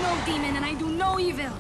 no demon and I do no evil.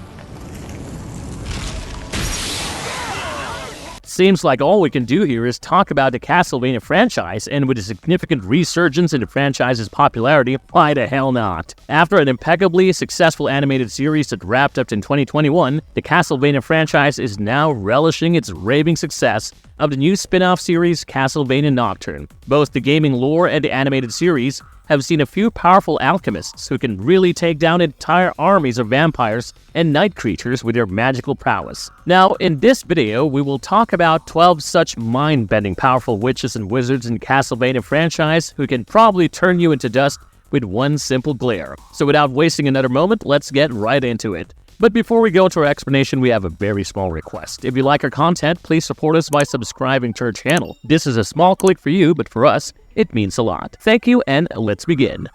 Seems like all we can do here is talk about the Castlevania franchise, and with a significant resurgence in the franchise's popularity, why the hell not? After an impeccably successful animated series that wrapped up in 2021, the Castlevania franchise is now relishing its raving success of the new spin-off series Castlevania Nocturne. Both the gaming lore and the animated series have seen a few powerful alchemists who can really take down entire armies of vampires and night creatures with their magical prowess. Now, in this video, we will talk about 12 such mind-bending powerful witches and wizards in Castlevania franchise who can probably turn you into dust with one simple glare. So without wasting another moment, let's get right into it. But before we go to our explanation, we have a very small request. If you like our content, please support us by subscribing to our channel. This is a small click for you, but for us, it means a lot. Thank you, and let's begin.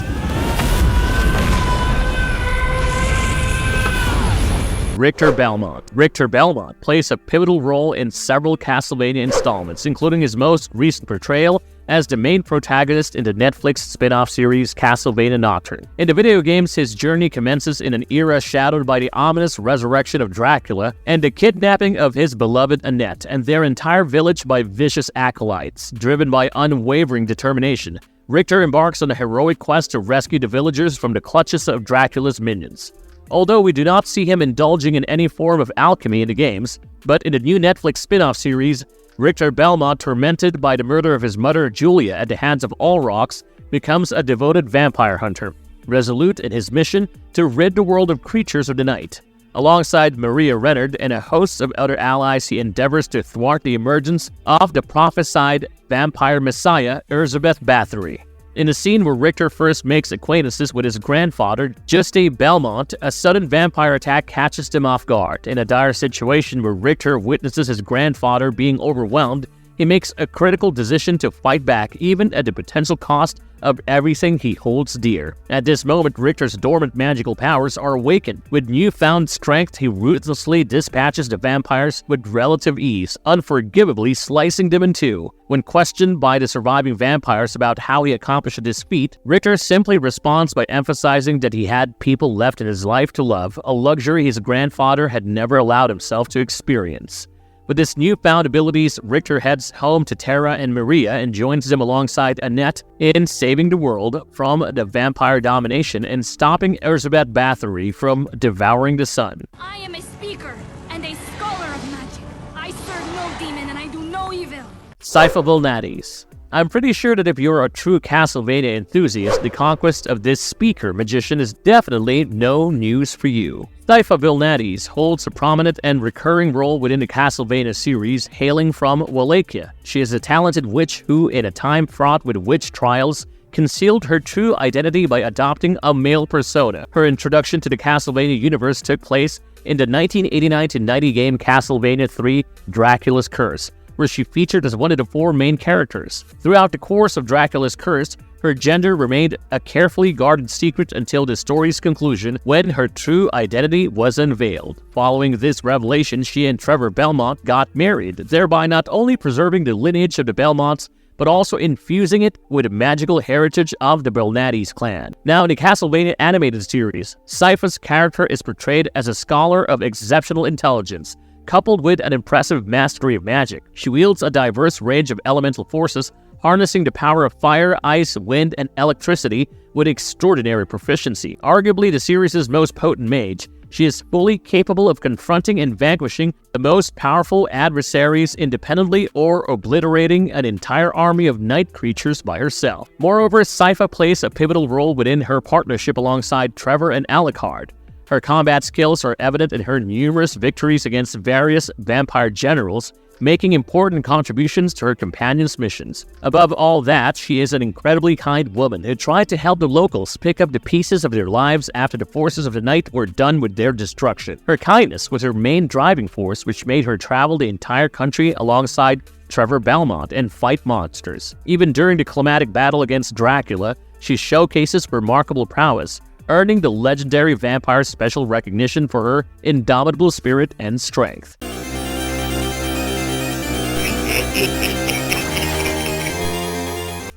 Hector Belmont. Hector Belmont plays a pivotal role in several Castlevania installments, including his most recent portrayal as the main protagonist in the Netflix spin-off series Castlevania Nocturne. In the video games, his journey commences in an era shadowed by the ominous resurrection of Dracula and the kidnapping of his beloved Annette and their entire village by vicious acolytes. Driven by unwavering determination, Hector embarks on a heroic quest to rescue the villagers from the clutches of Dracula's minions. Although we do not see him indulging in any form of alchemy in the games, but in the new Netflix spin-off series, Hector Belmont, tormented by the murder of his mother Julia at the hands of Allrock, becomes a devoted vampire hunter, resolute in his mission to rid the world of creatures of the night. Alongside Maria Renard and a host of other allies, he endeavors to thwart the emergence of the prophesied vampire messiah Elizabeth Bathory. In a scene where Hector first makes acquaintances with his grandfather, Juste Belmont, a sudden vampire attack catches him off guard. In a dire situation where Hector witnesses his grandfather being overwhelmed, he makes a critical decision to fight back, even at the potential cost of everything he holds dear. At this moment, Hector's dormant magical powers are awakened. With newfound strength, he ruthlessly dispatches the vampires with relative ease, unforgivably slicing them in two. When questioned by the surviving vampires about how he accomplished this feat, Hector simply responds by emphasizing that he had people left in his life to love, a luxury his grandfather had never allowed himself to experience. With his newfound abilities, Hector heads home to Terra and Maria and joins them alongside Annette in saving the world from the vampire domination and stopping Elizabeth Bathory from devouring the sun. I am a speaker and a scholar of magic. I serve no demon and I do no evil. Cipha Belmont. I'm pretty sure that if you're a true Castlevania enthusiast, the conquest of this speaker magician is definitely no news for you. Cipha Belmont holds a prominent and recurring role within the Castlevania series, hailing from Wallachia. She is a talented witch who, in a time fraught with witch trials, concealed her true identity by adopting a male persona. Her introduction to the Castlevania universe took place in the 1989-90 game Castlevania III: Dracula's Curse, where she featured as one of the four main characters. Throughout the course of Dracula's Curse, her gender remained a carefully guarded secret until the story's conclusion, when her true identity was unveiled. Following this revelation, she and Trevor Belmont got married, thereby not only preserving the lineage of the Belmonts, but also infusing it with the magical heritage of the Belmont clan. Now, in the Castlevania animated series, Cipha's character is portrayed as a scholar of exceptional intelligence, coupled with an impressive mastery of magic. She wields a diverse range of elemental forces, harnessing the power of fire, ice, wind, and electricity with extraordinary proficiency. Arguably the series' most potent mage, she is fully capable of confronting and vanquishing the most powerful adversaries independently or obliterating an entire army of night creatures by herself. Moreover, Cipha plays a pivotal role within her partnership alongside Trevor and Alucard. Her combat skills are evident in her numerous victories against various vampire generals, making important contributions to her companions' missions. Above all that, she is an incredibly kind woman who tried to help the locals pick up the pieces of their lives after the forces of the night were done with their destruction. Her kindness was her main driving force, which made her travel the entire country alongside Trevor Belmont and fight monsters. Even during the climatic battle against Dracula, she showcases remarkable prowess, earning the legendary vampire special recognition for her indomitable spirit and strength.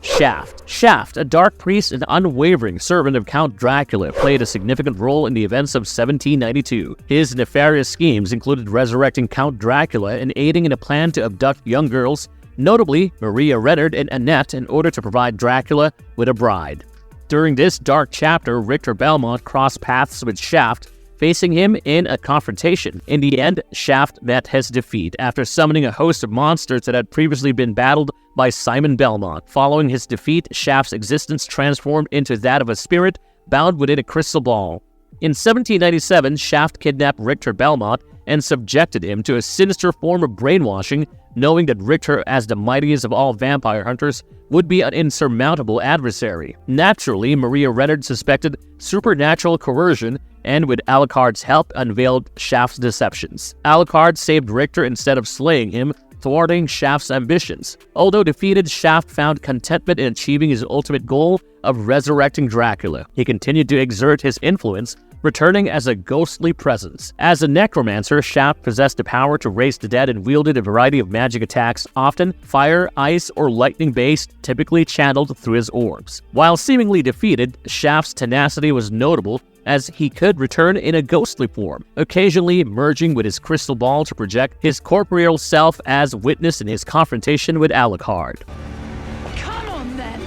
Shaft. Shaft, a dark priest and unwavering servant of Count Dracula, played a significant role in the events of 1792. His nefarious schemes included resurrecting Count Dracula and aiding in a plan to abduct young girls, notably Maria Renard and Annette, in order to provide Dracula with a bride. During this dark chapter, RoR Belmont crossed paths with Shaft, facing him in a confrontation. In the end, Shaft met his defeat after summoning a host of monsters that had previously been battled by Cipha Belmont. Following his defeat, Shaft's existence transformed into that of a spirit bound within a crystal ball. In 1797, Shaft kidnapped RoR Belmont and subjected him to a sinister form of brainwashing, knowing that RoR, as the mightiest of all vampire hunters, would be an insurmountable adversary. Naturally, Maria Renard suspected supernatural coercion and with Alucard's help unveiled Shaft's deceptions. Alucard saved RoR instead of slaying him, thwarting Shaft's ambitions. Although defeated, Shaft found contentment in achieving his ultimate goal of resurrecting Dracula. He continued to exert his influence, returning as a ghostly presence. As a necromancer, Shaft possessed the power to raise the dead and wielded a variety of magic attacks, often fire, ice, or lightning-based, typically channeled through his orbs. While seemingly defeated, Shaft's tenacity was notable, as he could return in a ghostly form, occasionally merging with his crystal ball to project his corporeal self, as witnessed in his confrontation with Alucard. Come on then!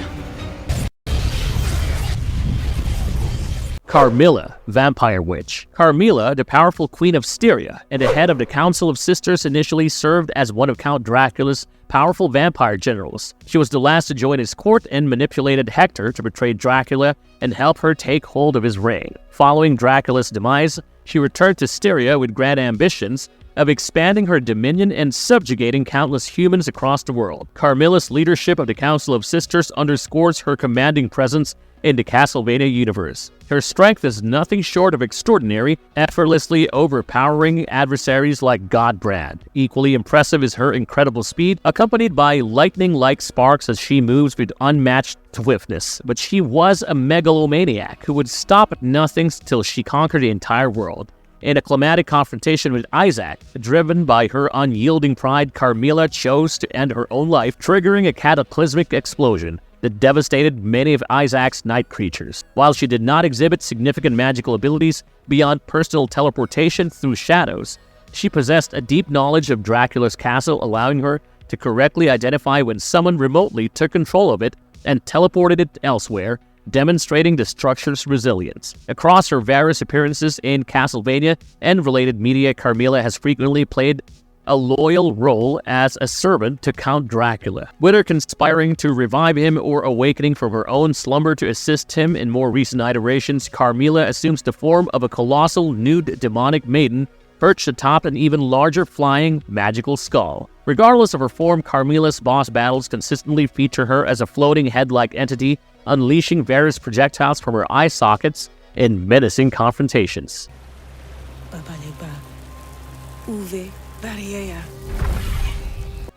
Carmela, Vampire Witch. Carmela, the powerful queen of Styria and the head of the Council of Sisters, initially served as one of Count Dracula's powerful vampire generals. She was the last to join his court and manipulated Hector to betray Dracula and help her take hold of his reign. Following Dracula's demise, she returned to Styria with grand ambitions of expanding her dominion and subjugating countless humans across the world. Carmela's leadership of the Council of Sisters underscores her commanding presence in the Castlevania universe. Her strength is nothing short of extraordinary, effortlessly overpowering adversaries like Godbrand. Equally impressive is her incredible speed, accompanied by lightning-like sparks as she moves with unmatched swiftness. But she was a megalomaniac who would stop at nothing till she conquered the entire world. In a climatic confrontation with Isaac, driven by her unyielding pride, Carmela chose to end her own life, triggering a cataclysmic explosion that devastated many of Isaac's night creatures. While she did not exhibit significant magical abilities beyond personal teleportation through shadows, she possessed a deep knowledge of Dracula's castle, allowing her to correctly identify when someone remotely took control of it and teleported it elsewhere, demonstrating the structure's resilience. Across her various appearances in Castlevania and related media, Carmela has frequently played a loyal role as a servant to Count Dracula, whether conspiring to revive him or awakening from her own slumber to assist him. In more recent iterations, Carmela assumes the form of a colossal nude demonic maiden perched atop an even larger flying magical skull. Regardless of her form, Carmela's boss battles consistently feature her as a floating head-like entity, unleashing various projectiles from her eye sockets in menacing confrontations.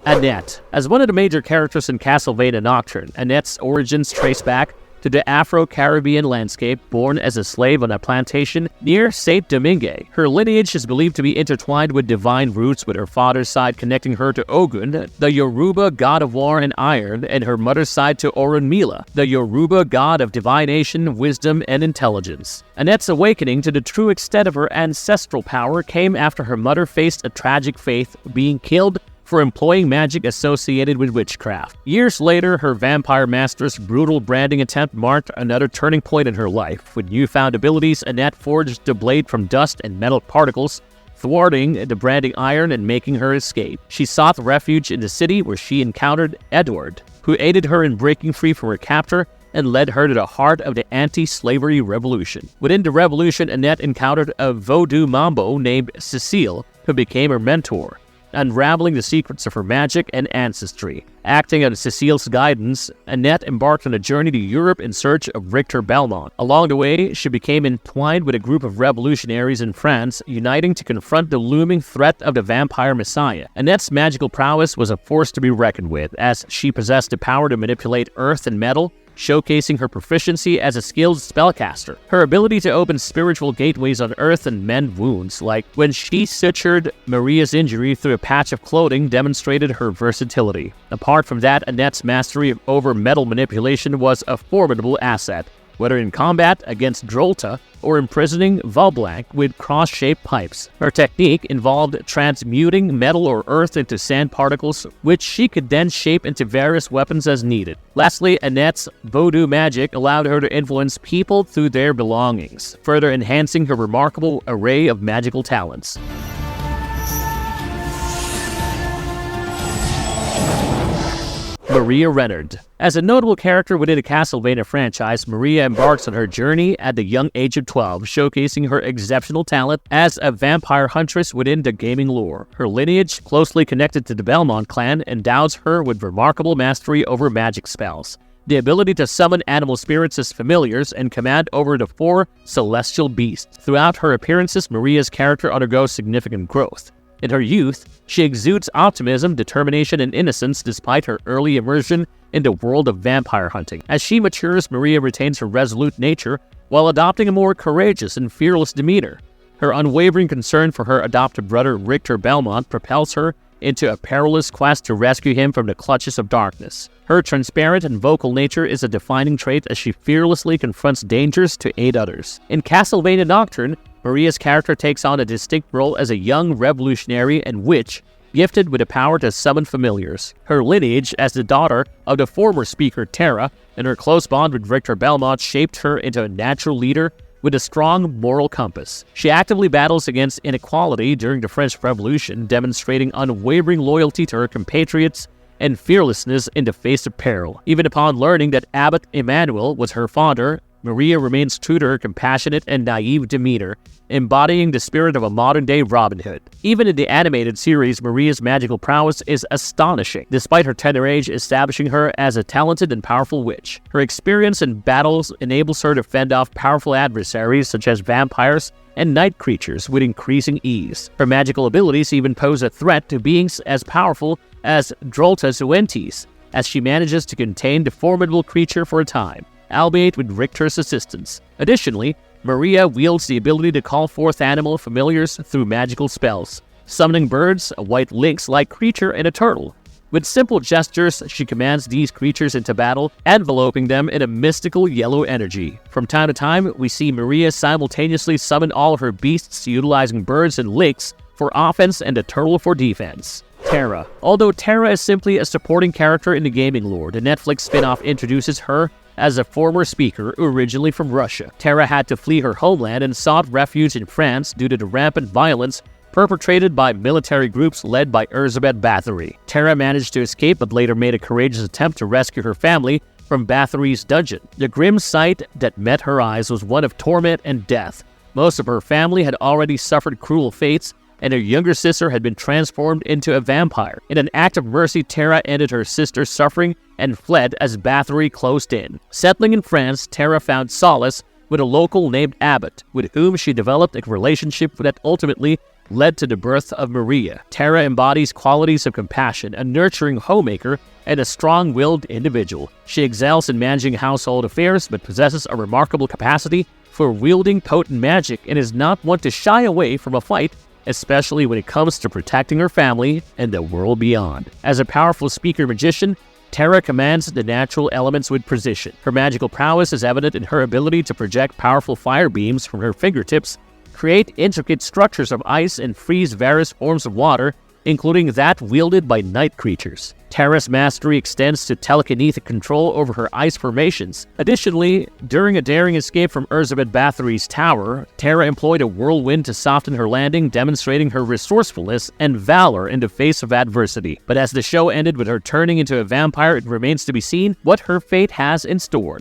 Annette. As one of the major characters in Castlevania Nocturne, Annette's origins trace back to the Afro-Caribbean landscape. Born as a slave on a plantation near Saint Domingue, her lineage is believed to be intertwined with divine roots, with her father's side connecting her to Ogun, the Yoruba god of war and iron, and her mother's side to Orunmila, the Yoruba god of divination, wisdom, and intelligence. Annette's awakening to the true extent of her ancestral power came after her mother faced a tragic fate, being killed for employing magic associated with witchcraft. Years later, her vampire master's brutal branding attempt marked another turning point in her life. With newfound abilities, Annette forged the blade from dust and metal particles, thwarting the branding iron and making her escape. She sought refuge in the city, where she encountered Edward, who aided her in breaking free from her captor and led her to the heart of the anti-slavery revolution. Within the revolution, Annette encountered a voodoo mambo named Cecile, who became her mentor, unraveling the secrets of her magic and ancestry. Acting on Cecile's guidance, Annette embarked on a journey to Europe in search of RoR Belmont. Along the way, she became entwined with a group of revolutionaries in France, uniting to confront the looming threat of the vampire messiah. Annette's magical prowess was a force to be reckoned with, as she possessed the power to manipulate earth and metal, showcasing her proficiency as a skilled spellcaster. Her ability to open spiritual gateways on Earth and mend wounds, like when she sutured Maria's injury through a patch of clothing, demonstrated her versatility. Apart from that, Annette's mastery over metal manipulation was a formidable asset, whether in combat against Drolta or imprisoning Valblanc with cross-shaped pipes. Her technique involved transmuting metal or earth into sand particles, which she could then shape into various weapons as needed. Lastly, Annette's voodoo magic allowed her to influence people through their belongings, further enhancing her remarkable array of magical talents. Maria Renard. As a notable character within the Castlevania franchise, Maria embarks on her journey at the young age of 12, showcasing her exceptional talent as a vampire huntress within the gaming lore. Her lineage, closely connected to the Belmont clan, endows her with remarkable mastery over magic spells, the ability to summon animal spirits as familiars, and command over the 4 celestial beasts. Throughout her appearances, Maria's character undergoes significant growth. In her youth, she exudes optimism, determination, and innocence despite her early immersion in the world of vampire hunting. As she matures, Maria retains her resolute nature while adopting a more courageous and fearless demeanor. Her unwavering concern for her adopted brother Hector Belmont propels her into a perilous quest to rescue him from the clutches of darkness. Her transparent and vocal nature is a defining trait as she fearlessly confronts dangers to aid others. In Castlevania Nocturne, Maria's character takes on a distinct role as a young revolutionary and witch, gifted with the power to summon familiars. Her lineage as the daughter of the former speaker Terra and her close bond with Hector Belmont shaped her into a natural leader with a strong moral compass. She actively battles against inequality during the French Revolution, demonstrating unwavering loyalty to her compatriots and fearlessness in the face of peril. Even upon learning that Abbot Emmanuel was her father, Maria remains true to her compassionate and naive demeanor, embodying the spirit of a modern-day Robin Hood. Even in the animated series, Maria's magical prowess is astonishing, despite her tender age establishing her as a talented and powerful witch. Her experience in battles enables her to fend off powerful adversaries such as vampires and night creatures with increasing ease. Her magical abilities even pose a threat to beings as powerful as Drolta's Uentis, as she manages to contain the formidable creature for a time, albeit with Richter's assistance. Additionally, Maria wields the ability to call forth animal familiars through magical spells, summoning birds, a white lynx-like creature, and a turtle. With simple gestures, she commands these creatures into battle, enveloping them in a mystical yellow energy. From time to time, we see Maria simultaneously summon all of her beasts, utilizing birds and lynx for offense and the turtle for defense. Terra. Although Terra is simply a supporting character in the gaming lore, the Netflix spin-off introduces her as a former speaker originally from Russia. Terra had to flee her homeland and sought refuge in France due to the rampant violence perpetrated by military groups led by Elizabeth Bathory. Terra managed to escape but later made a courageous attempt to rescue her family from Bathory's dungeon. The grim sight that met her eyes was one of torment and death. Most of her family had already suffered cruel fates, and her younger sister had been transformed into a vampire. In an act of mercy, Terra ended her sister's suffering and fled as Bathory closed in. Settling in France, Terra found solace with a local named Abbot, with whom she developed a relationship that ultimately led to the birth of Maria. Terra embodies qualities of compassion, a nurturing homemaker, and a strong-willed individual. She excels in managing household affairs, but possesses a remarkable capacity for wielding potent magic and is not one to shy away from a fight, especially when it comes to protecting her family and the world beyond. As a powerful speaker-magician, Terra commands the natural elements with precision. Her magical prowess is evident in her ability to project powerful fire beams from her fingertips, create intricate structures of ice, and freeze various forms of water, including that wielded by night creatures. Terra's mastery extends to telekinetic control over her ice formations. Additionally, during a daring escape from Elizabeth Bathory's tower, Terra employed a whirlwind to soften her landing, demonstrating her resourcefulness and valor in the face of adversity. But as the show ended with her turning into a vampire, it remains to be seen what her fate has in store.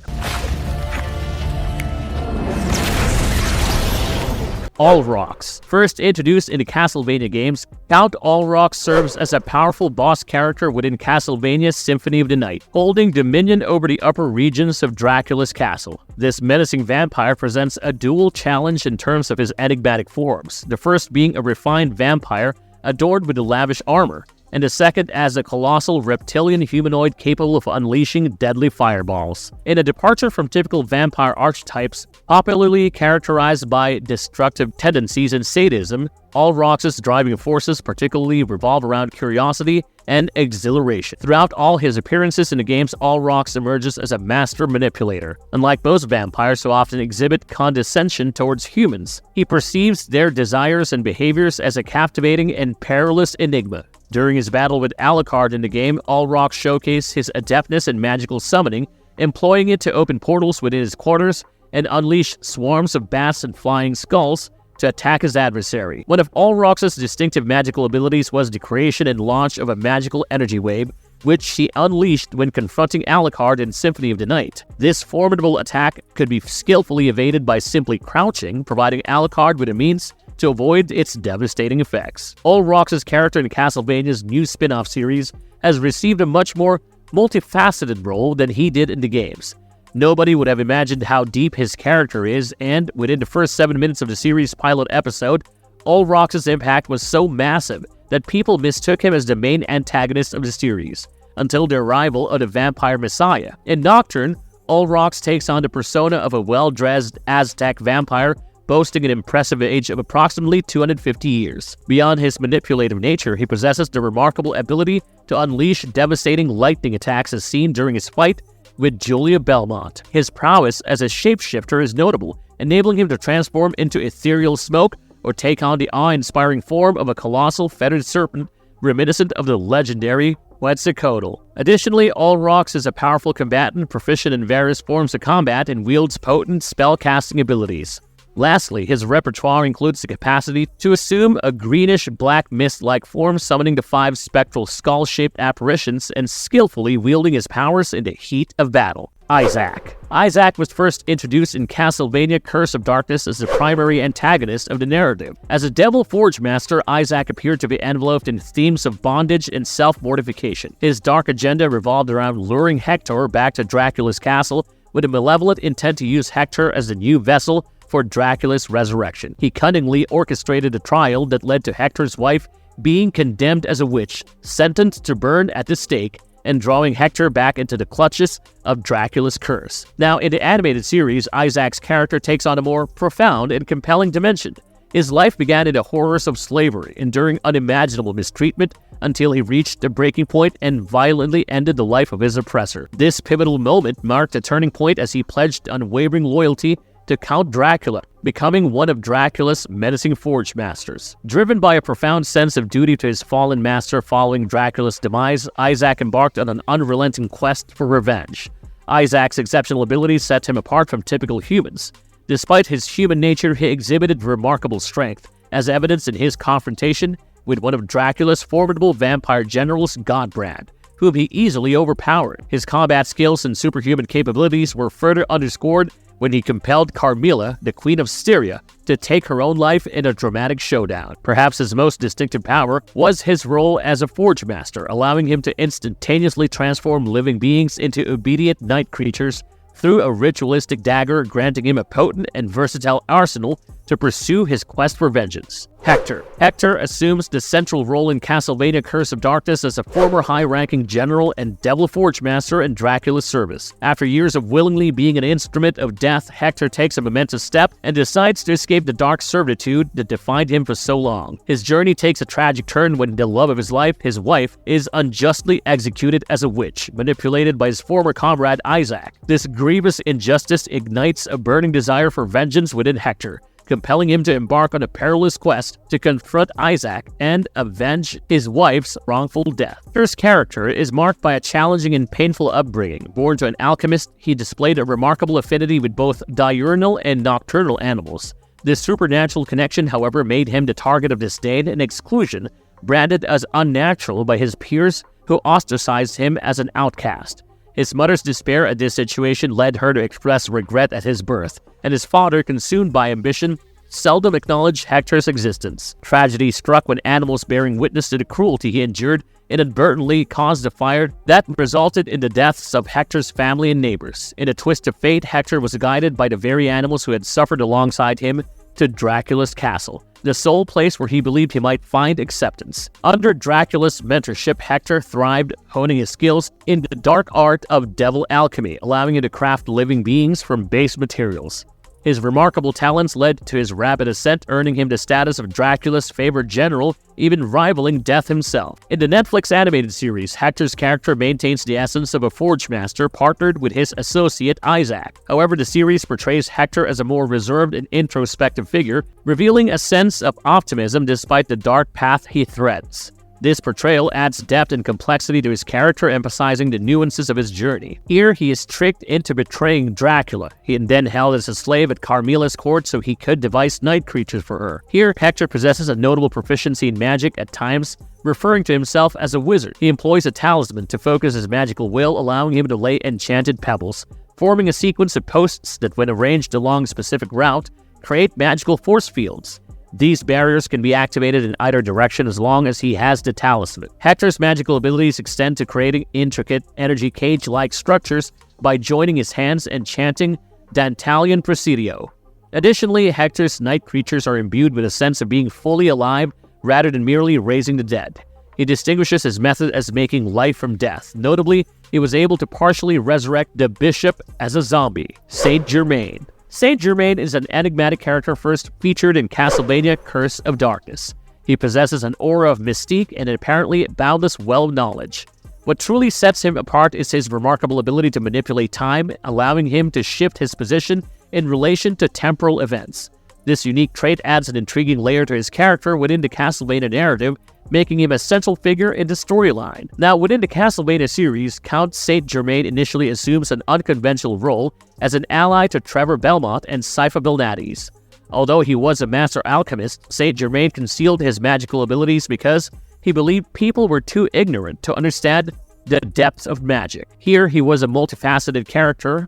Allrocks. First introduced in the Castlevania games, Count Allrock serves as a powerful boss character within Castlevania's Symphony of the Night, holding dominion over the upper regions of Dracula's castle. This menacing vampire presents a dual challenge in terms of his enigmatic forms, the first being a refined vampire adorned with a lavish armor, and the second as a colossal reptilian humanoid capable of unleashing deadly fireballs. In a departure from typical vampire archetypes, popularly characterized by destructive tendencies and sadism, Allrock's driving forces particularly revolve around curiosity and exhilaration. Throughout all his appearances in the games, Allrock emerges as a master manipulator. Unlike most vampires who often exhibit condescension towards humans, he perceives their desires and behaviors as a captivating and perilous enigma. During his battle with Alucard in the game, Allrock showcased his adeptness in magical summoning, employing it to open portals within his quarters and unleash swarms of bats and flying skulls to attack his adversary. One of Allrock's distinctive magical abilities was the creation and launch of a magical energy wave, which he unleashed when confronting Alucard in Symphony of the Night. This formidable attack could be skillfully evaded by simply crouching, providing Alucard with a means to avoid its devastating effects. Allrock's character in Castlevania's new spin-off series has received a much more multifaceted role than he did in the games. Nobody would have imagined how deep his character is, and within the first 7 minutes of the series' pilot episode, Allrock's impact was so massive that people mistook him as the main antagonist of the series, until the arrival of the vampire messiah. In Nocturne, Allrock takes on the persona of a well-dressed Aztec vampire boasting an impressive age of approximately 250 years. Beyond his manipulative nature, he possesses the remarkable ability to unleash devastating lightning attacks as seen during his fight with Cipha Belmont. His prowess as a shapeshifter is notable, enabling him to transform into ethereal smoke or take on the awe-inspiring form of a colossal feathered serpent reminiscent of the legendary Quetzalcoatl. Additionally, Allrock is a powerful combatant, proficient in various forms of combat, and wields potent spell-casting abilities. Lastly, his repertoire includes the capacity to assume a greenish-black mist-like form, summoning the 5 spectral skull-shaped apparitions and skillfully wielding his powers in the heat of battle. Isaac. Isaac was first introduced in Castlevania Curse of Darkness as the primary antagonist of the narrative. As a Devil Forge master, Isaac appeared to be enveloped in themes of bondage and self-mortification. His dark agenda revolved around luring Hector back to Dracula's castle with a malevolent intent to use Hector as the new vessel for Dracula's resurrection. He cunningly orchestrated a trial that led to Hector's wife being condemned as a witch, sentenced to burn at the stake, and drawing Hector back into the clutches of Dracula's curse. Now, in the animated series, Isaac's character takes on a more profound and compelling dimension. His life began in the horrors of slavery, enduring unimaginable mistreatment until he reached the breaking point and violently ended the life of his oppressor. This pivotal moment marked a turning point as he pledged unwavering loyalty to Count Dracula, becoming one of Dracula's menacing forge masters. Driven by a profound sense of duty to his fallen master following Dracula's demise, Isaac embarked on an unrelenting quest for revenge. Isaac's exceptional abilities set him apart from typical humans. Despite his human nature, he exhibited remarkable strength, as evidenced in his confrontation with one of Dracula's formidable vampire generals, Godbrand, whom he easily overpowered. His combat skills and superhuman capabilities were further underscored when he compelled Carmela, the Queen of Styria, to take her own life in a dramatic showdown. Perhaps his most distinctive power was his role as a Forge Master, allowing him to instantaneously transform living beings into obedient night creatures through a ritualistic dagger, granting him a potent and versatile arsenal to pursue his quest for vengeance. Hector. Hector assumes the central role in Castlevania Curse of Darkness as a former high-ranking general and Devil Forge Master in Dracula's service. After years of willingly being an instrument of death, Hector takes a momentous step and decides to escape the dark servitude that defined him for so long. His journey takes a tragic turn when the love of his life, his wife, is unjustly executed as a witch, manipulated by his former comrade Isaac. This grievous injustice ignites a burning desire for vengeance within Hector, compelling him to embark on a perilous quest to confront Isaac and avenge his wife's wrongful death. Hector's character is marked by a challenging and painful upbringing. Born to an alchemist, he displayed a remarkable affinity with both diurnal and nocturnal animals. This supernatural connection, however, made him the target of disdain and exclusion, branded as unnatural by his peers who ostracized him as an outcast. His mother's despair at this situation led her to express regret at his birth, and his father, consumed by ambition, seldom acknowledged Hector's existence. Tragedy struck when animals bearing witness to the cruelty he endured inadvertently caused a fire that resulted in the deaths of Hector's family and neighbors. In a twist of fate, Hector was guided by the very animals who had suffered alongside him to Dracula's castle, the sole place where he believed he might find acceptance. Under Dracula's mentorship, Hector thrived, honing his skills in the dark art of devil alchemy, allowing him to craft living beings from base materials. His remarkable talents led to his rapid ascent, earning him the status of Dracula's favored general, even rivaling Death himself. In the Netflix animated series, Hector's character maintains the essence of a forge master partnered with his associate Isaac. However, the series portrays Hector as a more reserved and introspective figure, revealing a sense of optimism despite the dark path he treads. This portrayal adds depth and complexity to his character, emphasizing the nuances of his journey. Here, he is tricked into betraying Dracula. He is then held as a slave at Carmela's court so he could devise night creatures for her. Here, Hector possesses a notable proficiency in magic, at times referring to himself as a wizard. He employs a talisman to focus his magical will, allowing him to lay enchanted pebbles, forming a sequence of posts that, when arranged along a specific route, create magical force fields. These barriers can be activated in either direction as long as he has the talisman. Hector's magical abilities extend to creating intricate energy cage-like structures by joining his hands and chanting Dantalian Presidio. Additionally, Hector's night creatures are imbued with a sense of being fully alive rather than merely raising the dead. He distinguishes his method as making life from death. Notably, he was able to partially resurrect the bishop as a zombie, Saint Germaine. Saint Germaine is an enigmatic character first featured in Castlevania Curse of Darkness. He possesses an aura of mystique and an apparently boundless well of knowledge. What truly sets him apart is his remarkable ability to manipulate time, allowing him to shift his position in relation to temporal events. This unique trait adds an intriguing layer to his character within the Castlevania narrative, making him a central figure in the storyline. Now, within the Castlevania series, Count Saint Germaine initially assumes an unconventional role as an ally to Trevor Belmont and Cipha Belmont. Although he was a master alchemist, Saint Germaine concealed his magical abilities because he believed people were too ignorant to understand the depth of magic. Here, he was a multifaceted character,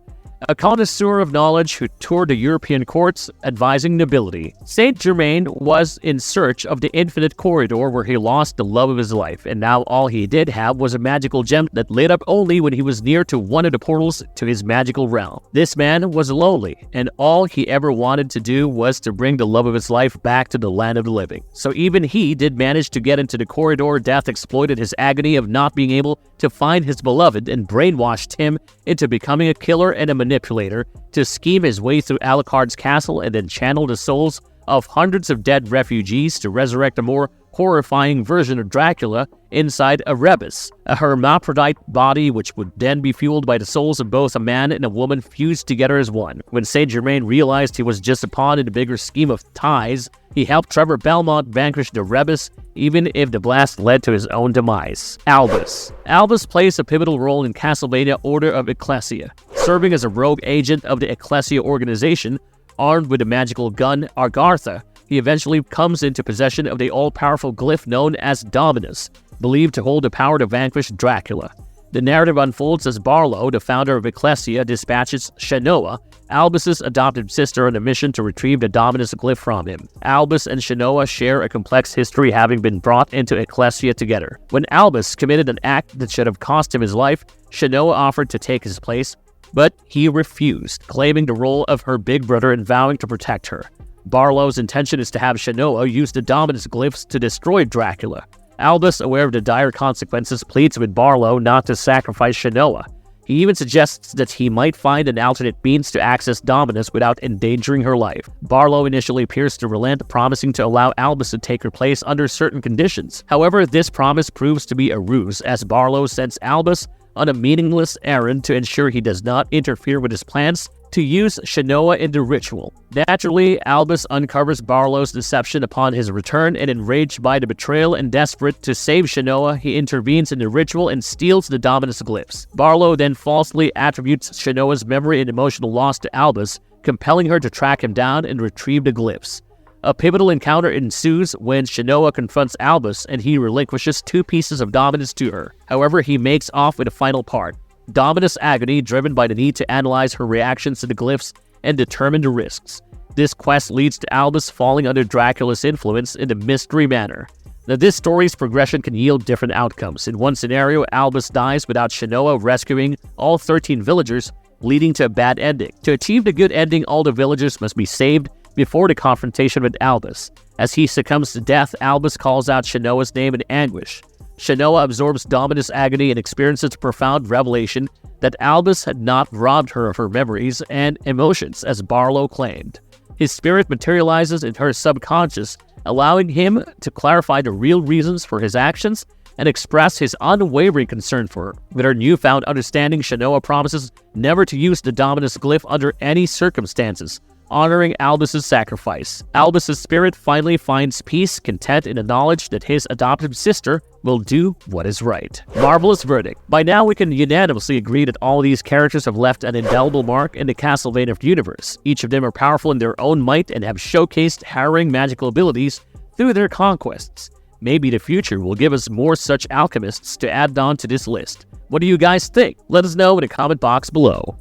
a connoisseur of knowledge who toured the European courts advising nobility. Saint Germaine was in search of the infinite corridor where he lost the love of his life, and now all he did have was a magical gem that lit up only when he was near to one of the portals to his magical realm. This man was lonely, and all he ever wanted to do was to bring the love of his life back to the land of the living. So even he did manage to get into the corridor. Death exploited his agony of not being able to find his beloved and brainwashed him into becoming a killer and a manipulator to scheme his way through Alucard's castle and then channel the souls of hundreds of dead refugees to resurrect a more horrifying version of Dracula inside a rebus, a hermaphrodite body which would then be fueled by the souls of both a man and a woman fused together as one. When Saint Germaine realized he was just a pawn in the bigger scheme of ties, he helped Trevor Belmont vanquish the rebus, even if the blast led to his own demise. Albus. Albus plays a pivotal role in Castlevania Order of Ecclesia, serving as a rogue agent of the Ecclesia organization. Armed with a magical gun, Agartha, he eventually comes into possession of the all-powerful glyph known as Dominus, believed to hold the power to vanquish Dracula. The narrative unfolds as Barlow, the founder of Ecclesia, dispatches Shanoa, Albus's adopted sister, on a mission to retrieve the Dominus glyph from him. Albus and Shanoa share a complex history, having been brought into Ecclesia together. When Albus committed an act that should have cost him his life, Shanoa offered to take his place, but he refused, claiming the role of her big brother and vowing to protect her. Barlow's intention is to have Shanoa use the Dominus glyphs to destroy Dracula. Albus, aware of the dire consequences, pleads with Barlow not to sacrifice Shanoa. He even suggests that he might find an alternate means to access Dominus without endangering her life. Barlow initially appears to relent, promising to allow Albus to take her place under certain conditions. However, this promise proves to be a ruse, as Barlow sends Albus on a meaningless errand to ensure he does not interfere with his plans to use Shanoa in the ritual. Naturally, Albus uncovers Barlow's deception upon his return, and enraged by the betrayal and desperate to save Shanoa, he intervenes in the ritual and steals the Dominus glyphs. Barlow then falsely attributes Shanoa's memory and emotional loss to Albus, compelling her to track him down and retrieve the glyphs. A pivotal encounter ensues when Shanoa confronts Albus and he relinquishes 2 pieces of Dominus to her. However, he makes off with a final part, Dominus agony, driven by the need to analyze her reactions to the glyphs and determine the risks. This quest leads to Albus falling under Dracula's influence in a mystery manner. Now, this story's progression can yield different outcomes. In one scenario, Albus dies without Shanoa rescuing all 13 villagers, leading to a bad ending. To achieve the good ending, all the villagers must be saved, before the confrontation with Albus. As he succumbs to death, Albus calls out Shanoa's name in anguish. Shanoa absorbs Dominus' agony and experiences a profound revelation that Albus had not robbed her of her memories and emotions, as Barlow claimed. His spirit materializes in her subconscious, allowing him to clarify the real reasons for his actions and express his unwavering concern for her. With her newfound understanding, Shanoa promises never to use the Dominus glyph under any circumstances, honoring Albus' sacrifice. Albus' spirit finally finds peace, content in the knowledge that his adopted sister will do what is right. Marvelous verdict. By now, we can unanimously agree that all these characters have left an indelible mark in the Castlevania universe. Each of them are powerful in their own might and have showcased harrowing magical abilities through their conquests. Maybe the future will give us more such alchemists to add on to this list. What do you guys think? Let us know in the comment box below.